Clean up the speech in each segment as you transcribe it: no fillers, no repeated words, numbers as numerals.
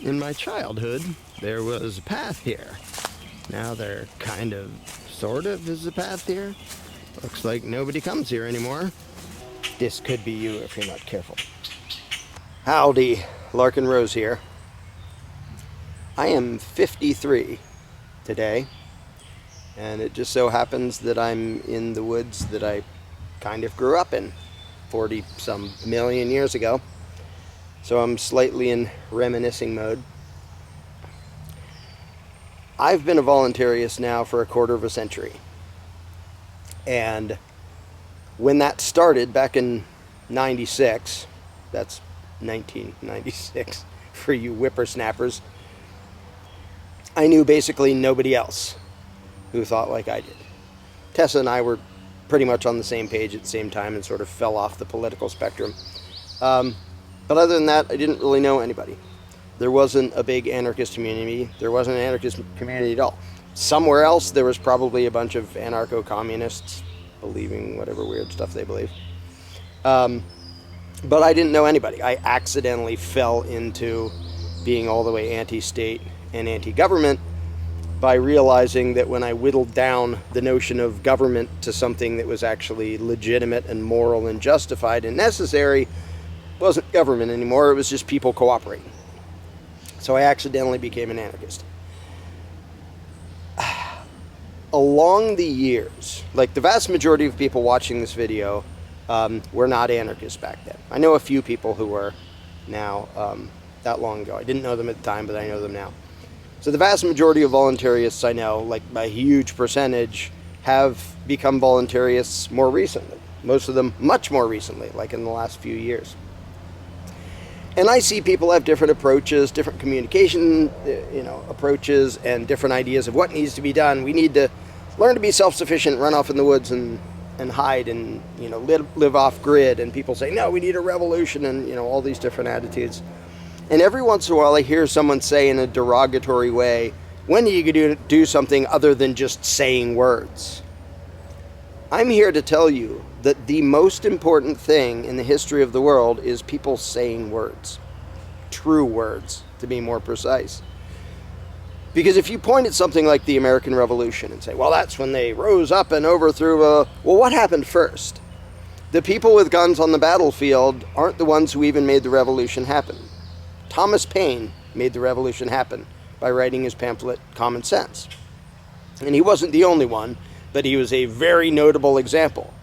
In my childhood, there was a path here. Now there sort of is a path here. Looks like nobody comes here anymore. This could be you if you're not careful. Howdy, Larkin Rose here. I am 53 today, and it just so happens that I'm in the woods that I kind of grew up in 40 some million years ago. So I'm slightly in reminiscing mode. I've been a voluntarist now for a quarter of a century. And when that started back in 96, that's 1996 for you whippersnappers, I knew basically nobody else who thought like I did. Tessa and I were pretty much on the same page at the same time and sort of fell off the political spectrum. But other than that, I didn't really know anybody. There wasn't a big anarchist community. There wasn't an anarchist community at all. Somewhere else, there was probably a bunch of anarcho-communists believing whatever weird stuff they believe. But I didn't know anybody. I accidentally fell into being all the way anti-state and anti-government by realizing that when I whittled down the notion of government to something that was actually legitimate and moral and justified and necessary, it wasn't government anymore, it was just people cooperating. So I accidentally became an anarchist. Along the years, like the vast majority of people watching this video were not anarchists back then. I know a few people who were now, that long ago. I didn't know them at the time, but I know them now. So the vast majority of voluntarists I know, like a huge percentage, have become voluntarists more recently. Most of them much more recently, like in the last few years. And I see people have different approaches, different communication, approaches, and different ideas of what needs to be done. We need to learn to be self-sufficient, run off in the woods and hide and, live off grid. And people say, no, we need a revolution, and, all these different attitudes. And every once in a while I hear someone say in a derogatory way, when are you going to do something other than just saying words? I'm here to tell you that the most important thing in the history of the world is people saying words. True words, to be more precise. Because if you point at something like the American Revolution and say, well, that's when they rose up and overthrew well, what happened first? The people with guns on the battlefield aren't the ones who even made the revolution happen. Thomas Paine made the revolution happen by writing his pamphlet, Common Sense. And he wasn't the only one, but he was a very notable example.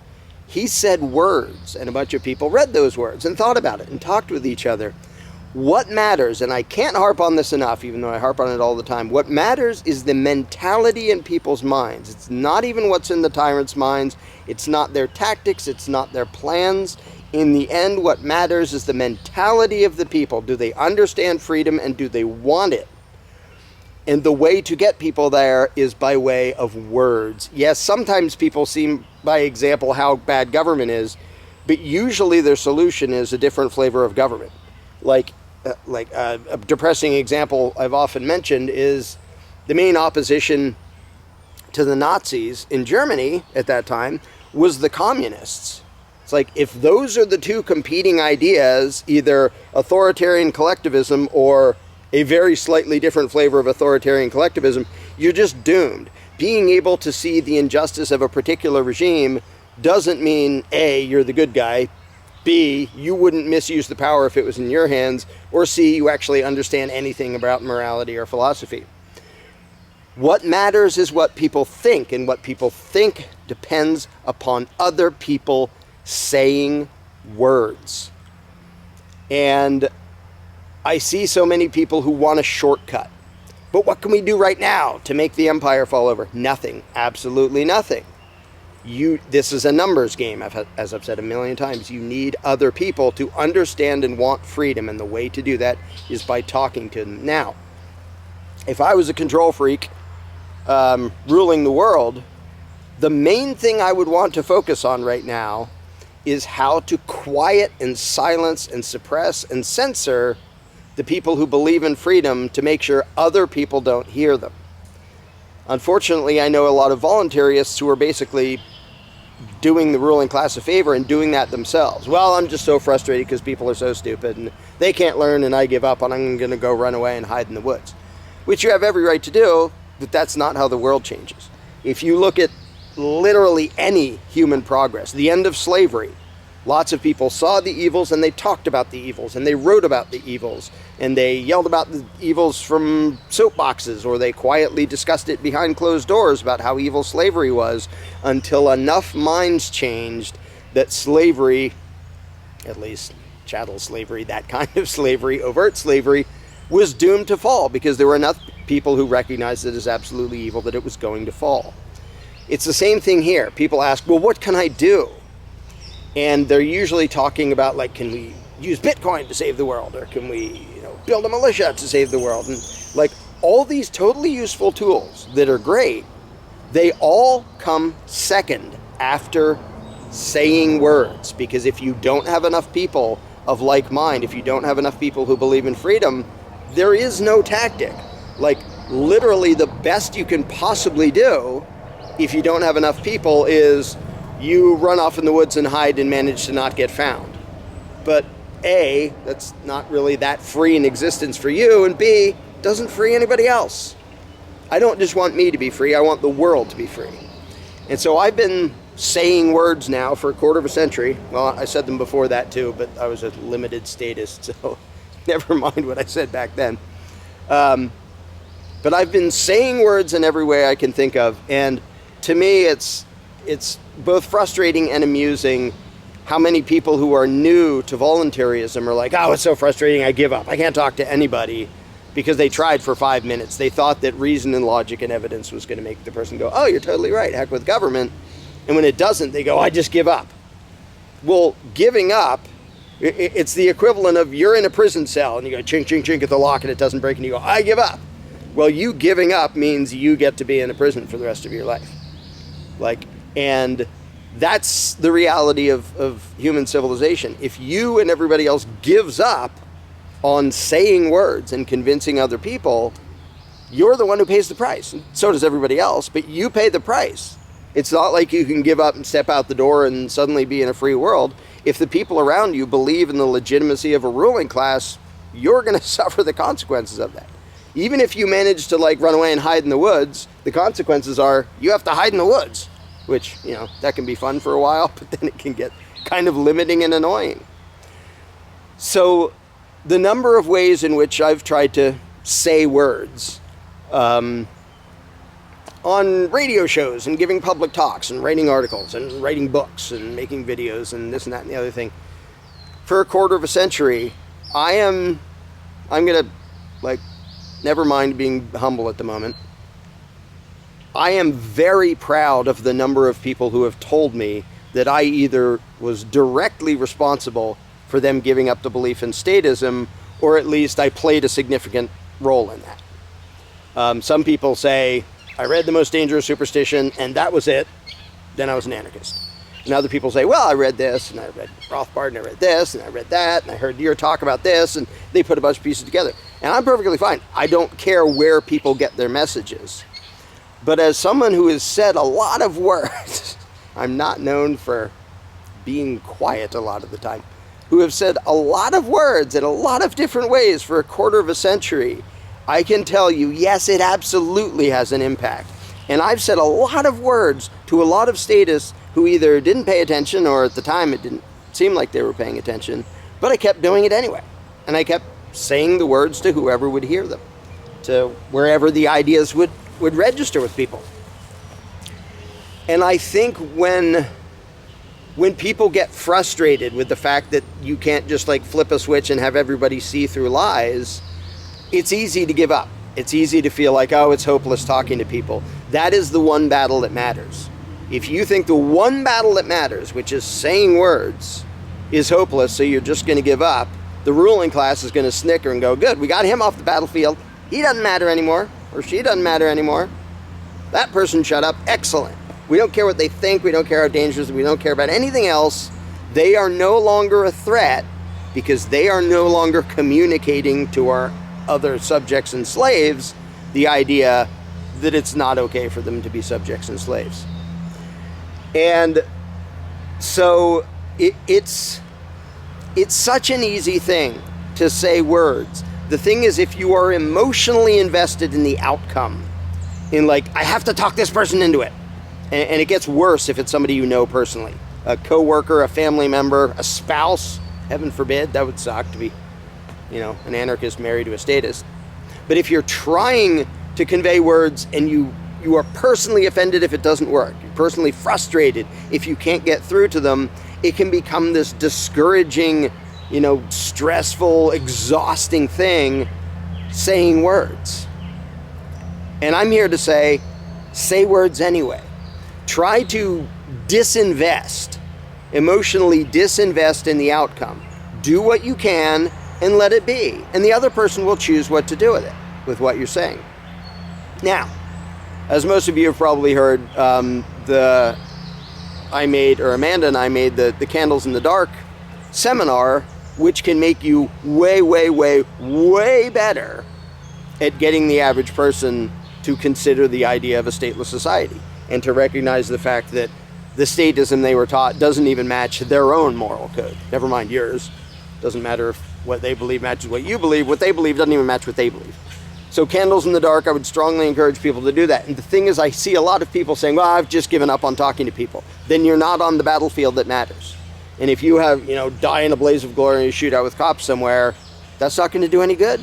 He said words, and a bunch of people read those words and thought about it and talked with each other. What matters, and I can't harp on this enough, even though I harp on it all the time, what matters is the mentality in people's minds. It's not even what's in the tyrants' minds. It's not their tactics. It's not their plans. In the end, what matters is the mentality of the people. Do they understand freedom, and do they want it? And the way to get people there is by way of words. Yes, sometimes people see by example how bad government is, but usually their solution is a different flavor of government. Like a depressing example I've often mentioned is the main opposition to the Nazis in Germany at that time was the communists. It's like, if those are the two competing ideas, either authoritarian collectivism or a very slightly different flavor of authoritarian collectivism, you're just doomed. Being able to see the injustice of a particular regime doesn't mean, A, you're the good guy, B, you wouldn't misuse the power if it was in your hands, or C, you actually understand anything about morality or philosophy. What matters is what people think, and what people think depends upon other people saying words. And I see so many people who want a shortcut. But what can we do right now to make the empire fall over? Nothing. Absolutely nothing. This is a numbers game, as I've said a million times. You need other people to understand and want freedom, and the way to do that is by talking to them. Now, if I was a control freak ruling the world, the main thing I would want to focus on right now is how to quiet and silence and suppress and censor the people who believe in freedom to make sure other people don't hear them. Unfortunately, I know a lot of voluntarists who are basically doing the ruling class a favor and doing that themselves. Well, I'm just so frustrated because people are so stupid and they can't learn and I give up and I'm going to go run away and hide in the woods. Which you have every right to do, but that's not how the world changes. If you look at literally any human progress, the end of slavery, lots of people saw the evils and they talked about the evils and they wrote about the evils and they yelled about the evils from soapboxes, or they quietly discussed it behind closed doors about how evil slavery was, until enough minds changed that slavery, at least chattel slavery, that kind of slavery, overt slavery, was doomed to fall because there were enough people who recognized it as absolutely evil that it was going to fall. It's the same thing here. People ask, well, what can I do? And they're usually talking about, like, can we use Bitcoin to save the world? Or can we, build a militia to save the world? And like all these totally useful tools that are great, they all come second after saying words. Because if you don't have enough people of like mind, if you don't have enough people who believe in freedom, there is no tactic. Like literally the best you can possibly do if you don't have enough people is you run off in the woods and hide and manage to not get found. But A, that's not really that free in existence for you, and B, doesn't free anybody else. I don't just want me to be free, I want the world to be free. And so I've been saying words now for a quarter of a century. Well, I said them before that too, but I was a limited statist, so never mind what I said back then. But I've been saying words in every way I can think of, and to me it's both frustrating and amusing how many people who are new to voluntarism are like, oh, it's so frustrating, I give up. I can't talk to anybody, because they tried for 5 minutes. They thought that reason and logic and evidence was going to make the person go, oh, you're totally right, heck with government. And when it doesn't, they go, I just give up. Well, giving up, it's the equivalent of you're in a prison cell and you go chink, chink, chink at the lock and it doesn't break and you go, I give up. Well, you giving up means you get to be in a prison for the rest of your life. And that's the reality of human civilization. If you and everybody else gives up on saying words and convincing other people, you're the one who pays the price. And so does everybody else, but you pay the price. It's not like you can give up and step out the door and suddenly be in a free world. If the people around you believe in the legitimacy of a ruling class, you're going to suffer the consequences of that. Even if you manage to run away and hide in the woods, the consequences are you have to hide in the woods. Which, that can be fun for a while, but then it can get kind of limiting and annoying. So the number of ways in which I've tried to say words on radio shows and giving public talks and writing articles and writing books and making videos and this and that and the other thing, for a quarter of a century, I'm going to, never mind being humble at the moment, I am very proud of the number of people who have told me that I either was directly responsible for them giving up the belief in statism, or at least I played a significant role in that. Some people say, I read the Most Dangerous Superstition and that was it, then I was an anarchist. And other people say, well, I read this, and I read Rothbard, and I read this, and I read that, and I heard your talk about this, and they put a bunch of pieces together. And I'm perfectly fine. I don't care where people get their messages. But as someone who has said a lot of words, I'm not known for being quiet a lot of the time, who have said a lot of words in a lot of different ways for a quarter of a century, I can tell you, yes, it absolutely has an impact. And I've said a lot of words to a lot of statists who either didn't pay attention, or at the time it didn't seem like they were paying attention, but I kept doing it anyway. And I kept saying the words to whoever would hear them, to wherever the ideas would register with people. And I think when people get frustrated with the fact that you can't just flip a switch and have everybody see through lies, it's easy to give up. It's easy to feel like, oh, it's hopeless talking to people. That is the one battle that matters. If you think the one battle that matters, which is saying words, is hopeless, so you're just going to give up, the ruling class is going to snicker and go, good, we got him off the battlefield. He doesn't matter anymore, or she doesn't matter anymore. That person shut up. Excellent. We don't care what they think. We don't care how dangerous. We don't care about anything else. They are no longer a threat because they are no longer communicating to our other subjects and slaves the idea that it's not okay for them to be subjects and slaves. And So it's such an easy thing to say words. The thing is, if you are emotionally invested in the outcome, in like, I have to talk this person into it, and it gets worse if it's somebody you know personally, a coworker, a family member, a spouse, heaven forbid, that would suck to be, an anarchist married to a statist. But if you're trying to convey words and you are personally offended if it doesn't work, you're personally frustrated if you can't get through to them, it can become this discouraging, stressful, exhausting thing, saying words. And I'm here to say words anyway. Try to emotionally disinvest in the outcome. Do what you can and let it be. And the other person will choose what to do with it, with what you're saying. Now, as most of you have probably heard, Amanda and I made the Candles in the Dark seminar, which can make you way, way, way, way better at getting the average person to consider the idea of a stateless society and to recognize the fact that the statism they were taught doesn't even match their own moral code. Never mind yours. Doesn't matter if what they believe matches what you believe. What they believe doesn't even match what they believe. So Candles in the Dark, I would strongly encourage people to do that. And the thing is, I see a lot of people saying, well, I've just given up on talking to people. Then you're not on the battlefield that matters. And if you have, die in a blaze of glory in a shootout with cops somewhere, that's not going to do any good.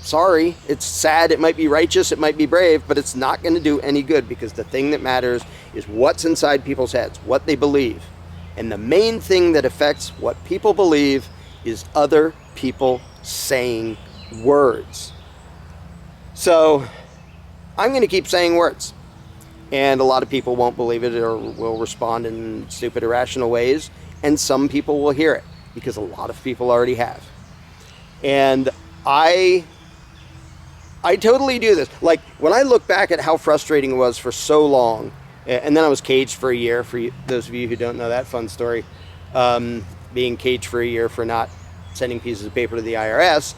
Sorry, it's sad, it might be righteous, it might be brave, but it's not going to do any good, because the thing that matters is what's inside people's heads, what they believe. And the main thing that affects what people believe is other people saying words. So I'm going to keep saying words. And a lot of people won't believe it or will respond in stupid, irrational ways. And some people will hear it, because a lot of people already have. And I totally do this. Like, when I look back at how frustrating it was for so long, and then I was caged for a year, for those of you who don't know that fun story, being caged for a year for not sending pieces of paper to the IRS.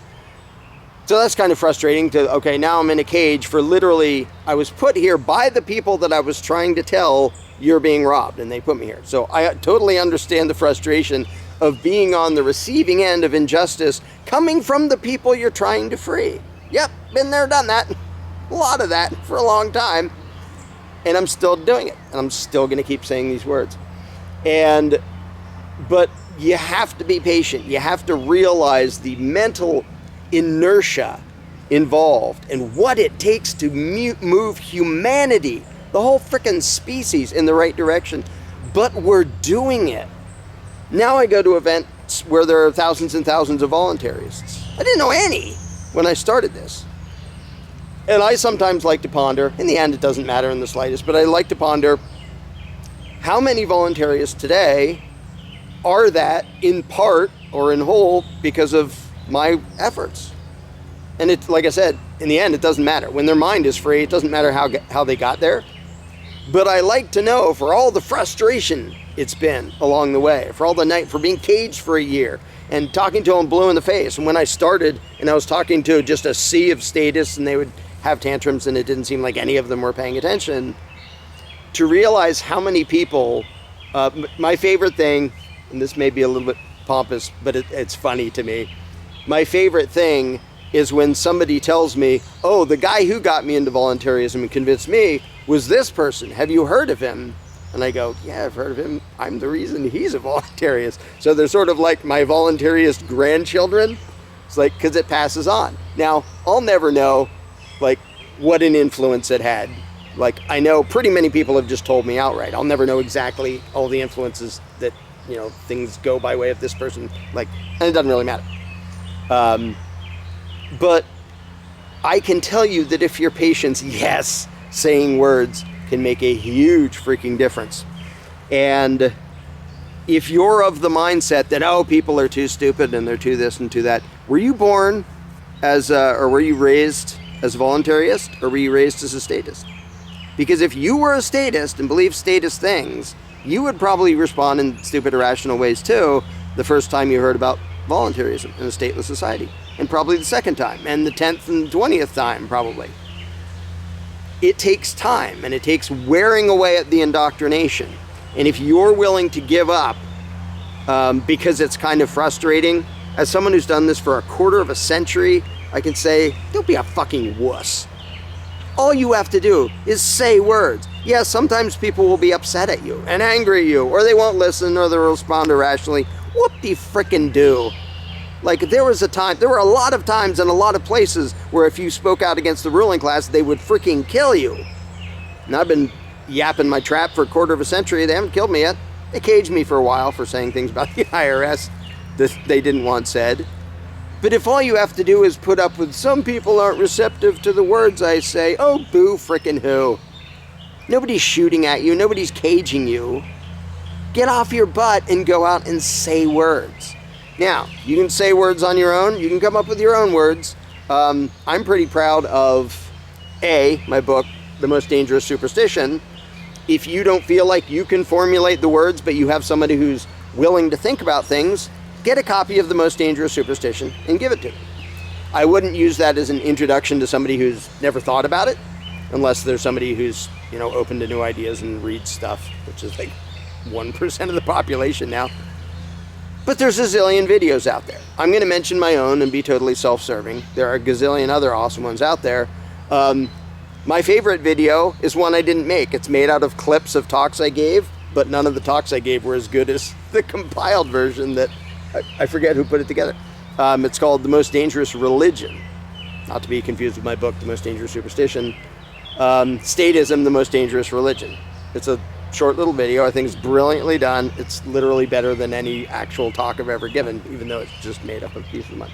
So that's kind of frustrating okay, now I'm in a cage for literally, I was put here by the people that I was trying to tell you're being robbed, and they put me here. So I totally understand the frustration of being on the receiving end of injustice coming from the people you're trying to free. Yep, been there, done that. A lot of that for a long time. And I'm still doing it. And I'm still going to keep saying these words. But you have to be patient. You have to realize the mental inertia involved and what it takes to move humanity, the whole frickin' species, in the right direction. But we're doing it. Now I go to events where there are thousands and thousands of voluntarists. I didn't know any when I started this. And I sometimes like to ponder, in the end it doesn't matter in the slightest, but I like to ponder how many voluntarists today are that in part or in whole because of my efforts. And it's, like I said, in the end it doesn't matter. When their mind is free, it doesn't matter how they got there. But I like to know, for all the frustration it's been along the way, for being caged for a year, and talking to them blue in the face. And when I started and I was talking to just a sea of statists and they would have tantrums and it didn't seem like any of them were paying attention, to realize how many people, my favorite thing, and this may be a little bit pompous, but it's funny to me. My favorite thing is when somebody tells me, oh, the guy who got me into voluntarism and convinced me was this person. Have you heard of him? And I go, yeah, I've heard of him. I'm the reason he's a voluntarist. So they're sort of like my voluntarist grandchildren. It's like, because it passes on. Now, I'll never know, like, what an influence it had. Like, I know pretty many people have just told me outright. I'll never know exactly all the influences that, things go by way of this person. Like, and it doesn't really matter. But I can tell you that if your patience, yes, saying words can make a huge freaking difference. And if you're of the mindset that, oh, people are too stupid and they're too this and too that, were you born as or were you raised as a voluntarist, or were you raised as a statist? Because if you were a statist and believed statist things, you would probably respond in stupid, irrational ways too the first time you heard about voluntarism in a stateless society, and probably the second time, and the 10th and 20th time probably. It takes time, and it takes wearing away at the indoctrination. And if you're willing to give up because it's kind of frustrating, as someone who's done this for a quarter of a century, I can say, don't be a fucking wuss. All you have to do is say words. Yeah, sometimes people will be upset at you and angry at you, or they won't listen, or they'll respond irrationally. Whoop-de-frickin-do. Like, there were a lot of times in a lot of places where if you spoke out against the ruling class, they would freaking kill you. And I've been yapping my trap for a quarter of a century. They haven't killed me yet. They caged me for a while for saying things about the IRS that they didn't want said. But if all you have to do is put up with some people aren't receptive to the words I say, oh, boo frickin' who. Nobody's shooting at you. Nobody's caging you. Get off your butt and go out and say words. Now, you can say words on your own. You can come up with your own words. I'm pretty proud of, my book, The Most Dangerous Superstition. If you don't feel like you can formulate the words, but you have somebody who's willing to think about things, get a copy of The Most Dangerous Superstition and give it to them. I wouldn't use that as an introduction to somebody who's never thought about it, unless there's somebody who's, open to new ideas and reads stuff, which is like 1% of the population now. But there's a zillion videos out there. I'm going to mention my own and be totally self-serving. There are a gazillion other awesome ones out there. My favorite video is one I didn't make. It's made out of clips of talks I gave, but none of the talks I gave were as good as the compiled version that I forget who put it together. It's called The Most Dangerous Religion. Not to be confused with my book, The Most Dangerous Superstition. Statism, The Most Dangerous Religion. It's a short little video. I think it's brilliantly done. It's literally better than any actual talk I've ever given, even though it's just made up of pieces of mine.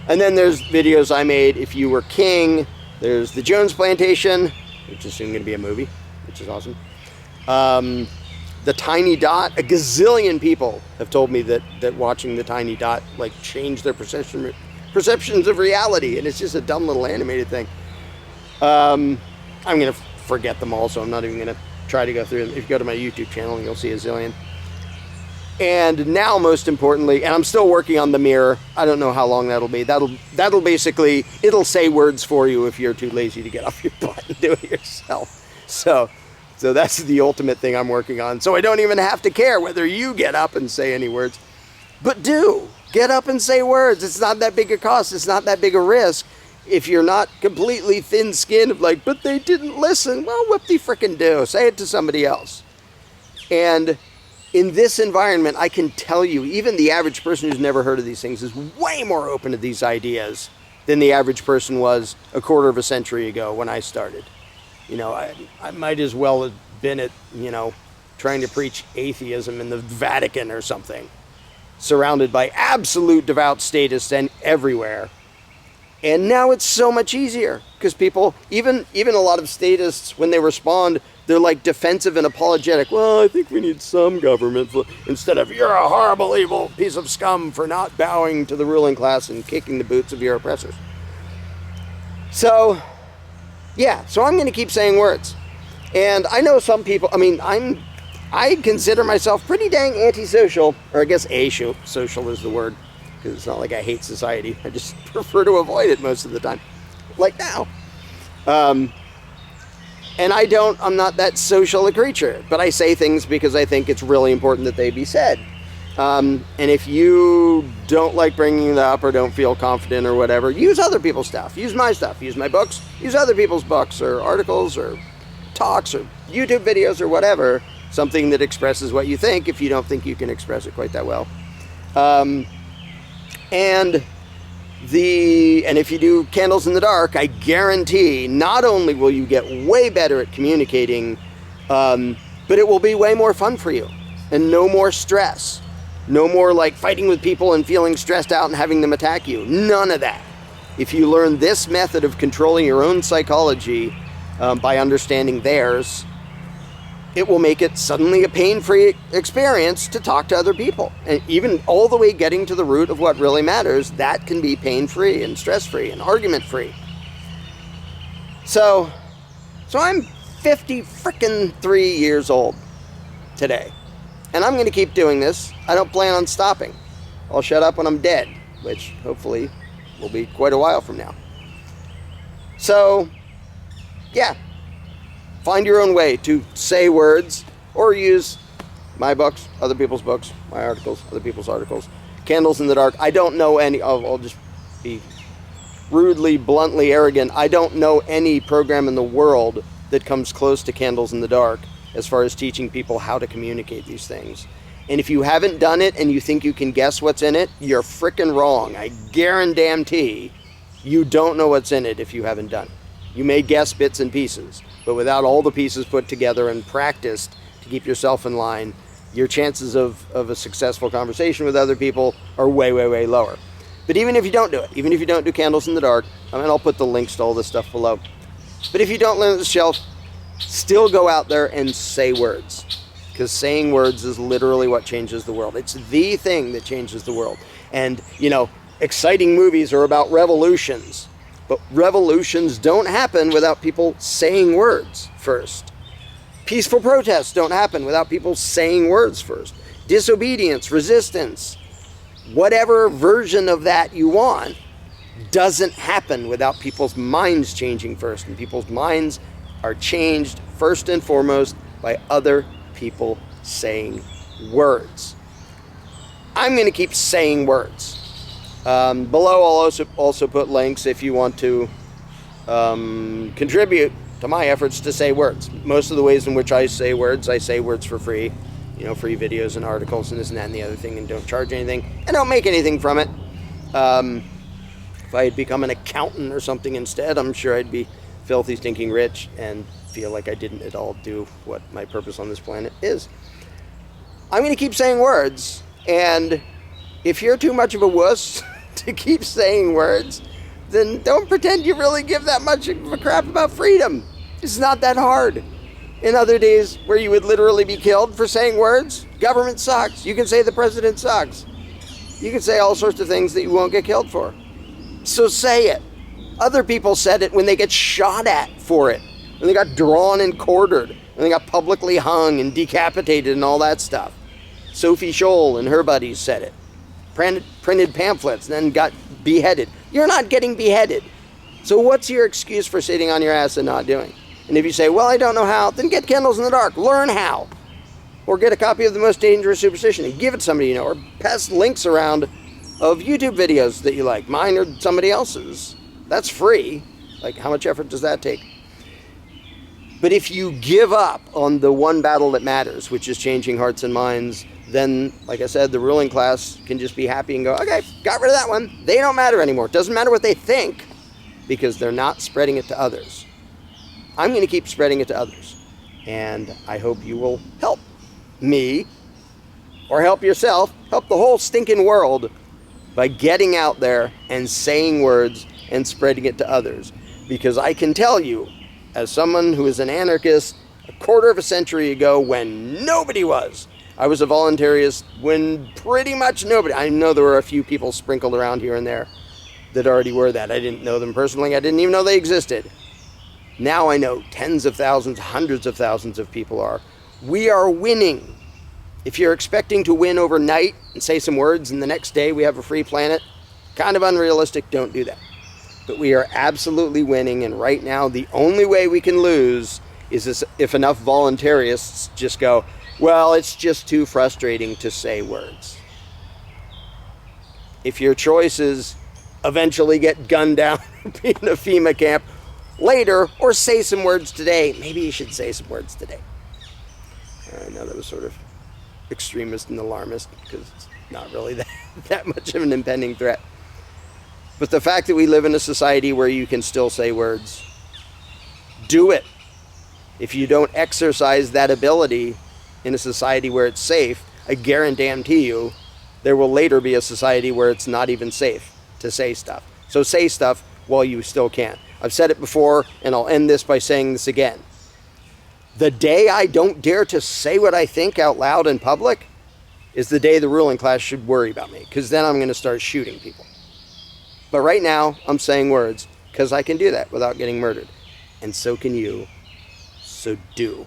And then there's videos I made, If You Were King. There's The Jones Plantation, which is soon going to be a movie, which is awesome. The Tiny Dot. A gazillion people have told me that watching The Tiny Dot changed their perceptions of reality, and it's just a dumb little animated thing. I'm going to forget them all, so I'm not even going to try to go through them. If you go to my YouTube channel, you'll see a zillion. And now, most importantly, and I'm still working on the mirror. I don't know how long that'll be. That'll basically, it'll say words for you if you're too lazy to get off your butt and do it yourself. So that's the ultimate thing I'm working on. So I don't even have to care whether you get up and say any words. But do. Get up and say words. It's not that big a cost. It's not that big a risk. If you're not completely thin-skinned of but they didn't listen. Well, whoop-de-frickin-do. Say it to somebody else. And in this environment, I can tell you, even the average person who's never heard of these things is way more open to these ideas than the average person was a quarter of a century ago when I started. I might as well have been at, trying to preach atheism in the Vatican or something, surrounded by absolute devout statists and everywhere. And now it's so much easier because people, even a lot of statists, when they respond, they're defensive and apologetic. Well, I think we need some government instead of you're a horrible, evil piece of scum for not bowing to the ruling class and kicking the boots of your oppressors. So, yeah, so I'm going to keep saying words. And I know some people, I consider myself pretty dang antisocial, or I guess asocial is the word. Because it's not like I hate society. I just prefer to avoid it most of the time. Like now. And I'm not that social a creature. But I say things because I think it's really important that they be said. And if you don't like bringing it up or don't feel confident or whatever, use other people's stuff. Use my stuff. Use my books. Use other people's books or articles or talks or YouTube videos or whatever. Something that expresses what you think if you don't think you can express it quite that well. And if you do candles in the dark, I guarantee not only will you get way better at communicating, but it will be way more fun for you and no more stress. No more fighting with people and feeling stressed out and having them attack you. None of that. If you learn this method of controlling your own psychology by understanding theirs, it will make it suddenly a pain-free experience to talk to other people. And even all the way getting to the root of what really matters, that can be pain-free and stress-free and argument-free. So I'm 53 years old today. And I'm going to keep doing this. I don't plan on stopping. I'll shut up when I'm dead, which hopefully will be quite a while from now. So, yeah. Find your own way to say words or use My books, other people's books, my articles, other people's articles. Candles in the dark. I don't know any, I'll just be rudely, bluntly arrogant. I don't know any program in the world that comes close to Candles in the Dark as far as teaching people how to communicate these things. And if you haven't done it and you think you can guess what's in it, you're frickin' wrong. I guarantee you don't know what's in it if you haven't done it. You may guess bits and pieces, but without all the pieces put together and practiced to keep yourself in line, your chances of a successful conversation with other people are way, way, way lower. But even if you don't do it, even if you don't do Candles in the Dark, I mean, I'll put the links to all this stuff below. But if you don't learn the shelf, still go out there and say words. Because saying words is literally what changes the world. It's the thing that changes the world. And, you know, exciting movies are about revolutions. But revolutions don't happen without people saying words first. Peaceful protests don't happen without people saying words first. Disobedience, resistance, whatever version of that you want doesn't happen without people's minds changing first. And people's minds are changed first and foremost by other people saying words. I'm going to keep saying words. Below I'll also put links if you want to contribute to my efforts to say words. Most of the ways in which I say words for free. You know, free videos and articles and this and that and the other thing, and don't charge anything and don't make anything from it. If I had become an accountant or something instead, I'm sure I'd be filthy stinking rich and feel like I didn't at all do what my purpose on this planet is. I'm going to keep saying words, and if you're too much of a wuss to keep saying words, then don't pretend you really give that much of a crap about freedom. It's not that hard. In other days where you would literally be killed for saying words, government sucks. You can say the president sucks. You can say all sorts of things that you won't get killed for. So say it. Other people said it when they get shot at for it, when they got drawn and quartered, when they got publicly hung and decapitated and all that stuff. Sophie Scholl and her buddies said it. Printed pamphlets and then got beheaded. You're not getting beheaded. So what's your excuse for sitting on your ass and not doing? And if you say, well, I don't know how, then get Candles in the Dark. Learn how. Or get a copy of the Most Dangerous Superstition and give it to somebody you know. Or pass links around of YouTube videos that you like. Mine or somebody else's. That's free. Like, how much effort does that take? But if you give up on the one battle that matters, which is changing hearts and minds, then, like I said, the ruling class can just be happy and go, okay, got rid of that one. They don't matter anymore. It doesn't matter what they think because they're not spreading it to others. I'm going to keep spreading it to others. And I hope you will help me or help yourself, help the whole stinking world by getting out there and saying words and spreading it to others. Because I can tell you, as someone who is an anarchist a quarter of a century ago when nobody was, I was a voluntarist when pretty much nobody, I know there were a few people sprinkled around here and there that already were that. I didn't know them personally. I didn't even know they existed. Now I know tens of thousands, hundreds of thousands of people are. We are winning. If you're expecting to win overnight and say some words and the next day we have a free planet, kind of unrealistic, don't do that. But we are absolutely winning, and right now the only way we can lose is if enough voluntarists just go, well, it's just too frustrating to say words. If your choice is eventually get gunned down or be in a FEMA camp later, or say some words today, maybe you should say some words today. I know that was sort of extremist and alarmist because it's not really that much of an impending threat. But the fact that we live in a society where you can still say words, do it. If you don't exercise that ability in a society where it's safe, I guarantee you there will later be a society where it's not even safe to say stuff. So say stuff while you still can. I've said it before, and I'll end this by saying this again. The day I don't dare to say what I think out loud in public is the day the ruling class should worry about me, because then I'm going to start shooting people. But right now, I'm saying words, because I can do that without getting murdered. And so can you. So do.